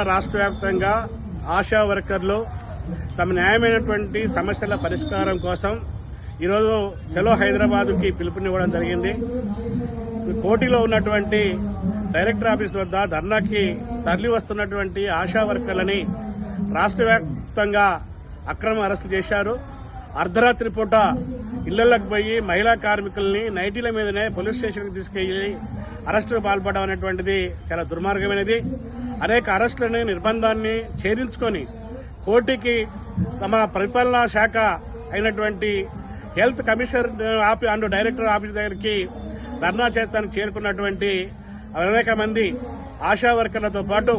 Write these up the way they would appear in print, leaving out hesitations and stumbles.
రాష్ట్ర వ్యాప్తంగా ఆశా వర్కర్లు తమ న్యాయమైనటువంటి సమస్యల పరిష్కారం కోసం ఈరోజు చలో హైదరాబాద్కి పిలుపునివ్వడం జరిగింది. కోటిలో ఉన్నటువంటి డైరెక్టర్ ఆఫీస్ వద్ద ధర్నాకి తరలి వస్తున్నటువంటి ఆశా వర్కర్లని రాష్ట్ర వ్యాప్తంగా అక్రమ అరెస్టు చేశారు. అర్ధరాత్రి పూట ఇళ్లకు పోయి మహిళా కార్మికుల్ని నైటీల మీదనే పోలీస్ స్టేషన్కి తీసుకెళ్లి అరెస్టుకు పాల్పడడం అనేటువంటిది చాలా దుర్మార్గమైనది. అనేక అరెస్టులని నిర్బంధాన్ని ఛేదించుకొని కోర్టుకి తమ పరిపాలనా శాఖ అయినటువంటి health commissioner and director office దగ్గరికి ధర్నా చేస్తానికి చేరుకున్నటువంటి అనేక మంది ఆశా వర్కర్లతో పాటు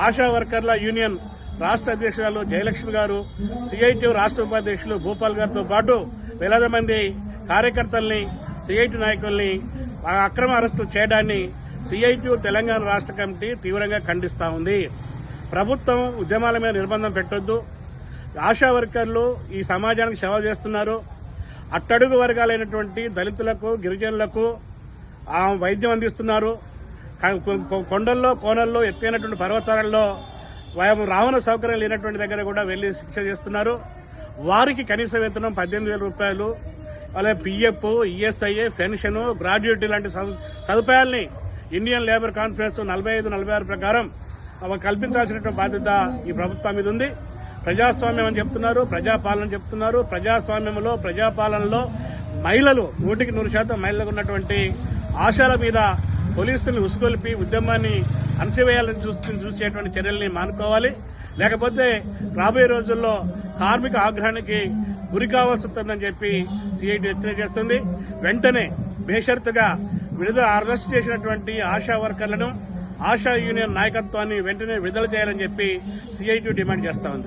ఆశా వర్కర్ల యూనియన్ రాష్ట్ర అధ్యక్షురాలు జయలక్ష్మి గారు, సిఐటి రాష్ట్ర ఉపాధ్యక్షులు భూపాల్ గారితో పాటు వేలాది మంది కార్యకర్తల్ని, సిఐటి నాయకుల్ని అక్రమ అరెస్టులు చేయడాన్ని సిఐటి తెలంగాణ రాష్ట్ర కమిటీ తీవ్రంగా ఖండిస్తా ఉంది. ప్రభుత్వం ఉద్యమాల మీద నిర్బంధం పెట్టొద్దు. ఆశా వర్కర్లు ఈ సమాజానికి సేవ చేస్తున్నారు. అట్టడుగు వర్గాలైనటువంటి దళితులకు, గిరిజనులకు వైద్యం అందిస్తున్నారు. కొండల్లో, కోనల్లో, ఎత్తైనటువంటి పర్వతాలలో రావణ సౌకర్యం లేనటువంటి దగ్గర కూడా వెళ్లి శిక్ష చేస్తున్నారు. వారికి కనీస వేతనం 18,000 రూపాయలు, అలాగే పిఎఫ్, ఈఎస్ఐ, పెన్షన్, గ్రాడ్యుయేటీ లాంటి సదుపాయాల్ని ఇండియన్ లేబర్ కాన్ఫరెన్స్ 45-46 ప్రకారం కల్పించాల్సినటువంటి బాధ్యత ఈ ప్రభుత్వం మీద ఉంది. ప్రజాస్వామ్యం అని చెప్తున్నారు, ప్రజాపాలన చెప్తున్నారు. ప్రజాస్వామ్యంలో, ప్రజాపాలనలో మహిళలు 100% మహిళలకు ఉన్నటువంటి ఆశల మీద పోలీసులు ఉసుగొల్పి ఉద్యమాన్ని అణచివేయాలని చూసేటువంటి చర్యల్ని మానుకోవాలి. లేకపోతే రాబోయే రోజుల్లో కార్మిక ఆగ్రహానికి గురి కావాల్సి ఉంటుందని చెప్పి సిఐటి హెచ్చరిక చేస్తుంది. వెంటనే బేషరతుగా అరెస్ట్ చేసినటువంటి ఆశా వర్కర్లను, ఆశా యూనియన్ నాయకత్వాన్ని వెంటనే విడుదల చేయాలని చెప్పి సిఐటి డిమాండ్ చేస్తా ఉంది.